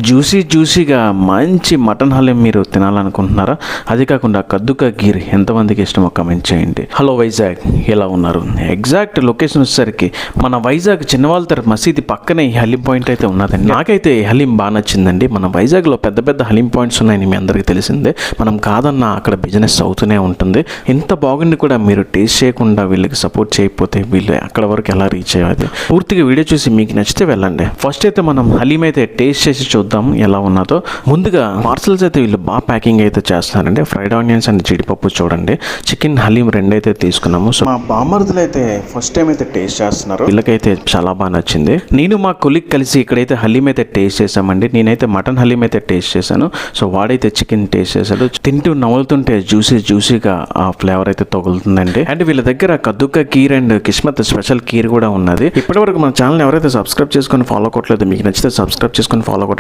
జ్యూసీగా మంచి మటన్ హలీం మీరు తినాలనుకుంటున్నారా? అది కాకుండా కద్దుకా గీర్ ఎంతమందికి ఇష్టమో కమెంట్ చేయండి. హలో వైజాగ్, ఎలా ఉన్నారు? ఎగ్జాక్ట్ లొకేషన్ వచ్చేసరికి మన వైజాగ్ చిన్నవాళ్ళ మసీది పక్కనే ఈ హలీం పాయింట్ అయితే ఉన్నదండి. నాకైతే ఈ హలీం బాగా నచ్చిందండి. మన వైజాగ్లో పెద్ద పెద్ద హలీం పాయింట్స్ ఉన్నాయని మీ అందరికీ తెలిసిందే. మనం కాదన్నా అక్కడ బిజినెస్ అవుతూనే ఉంటుంది. ఇంత బాగుండి కూడా మీరు టేస్ట్ చేయకుండా వీళ్ళకి సపోర్ట్ చేయకపోతే వీళ్ళు అక్కడ వరకు ఎలా రీచ్ అయ్యేది? పూర్తిగా వీడియో చూసి మీకు నచ్చితే వెళ్ళండి. ఫస్ట్ అయితే మనం హలీం అయితే టేస్ట్ చేసి చూద్దాం ఎలా ఉన్నదో. ముందుగా పార్సల్స్ అయితే వీళ్ళు బాగా ప్యాకింగ్ అయితే చేస్తున్నారండి. ఫ్రైడ్ ఆనియన్స్ అండ్ జీడిపప్పు చూడండి. చికెన్ హలీం రెండైతే తీసుకున్నాము. సో మా బామర్దులు అయితే ఫస్ట్ టైం అయితే టేస్ట్ చేస్తున్నారు. వీళ్ళకైతే చాలా బాగా నచ్చింది. నేను మా కొలిక్ కలిసి ఇక్కడైతే హలీం అయితే టేస్ట్ చేసామండి. నేనైతే మటన్ హలీం అయితే టేస్ట్ చేశాను. సో వాడైతే చికెన్ టేస్ట్ చేశాడు. తింటూ నవ్వుతుంటే జ్యూసీగా ఆ ఫ్లేవర్ అయితే తగులుతుందండి. అండ్ వీళ్ళ దగ్గర కద్దుకా కీర్ అండ్ కిస్మత్ స్పెషల్ కీర్ కూడా ఉన్నది. ఇప్పటివరకు మన ఛానల్ ఎవరైతే సబ్స్క్రైబ్ చేసుకొని ఫాలో కొట్టలేదు, మీకు నచ్చితే సబ్స్క్రైబ్ చేసుకొని ఫాలో కొట్టండి.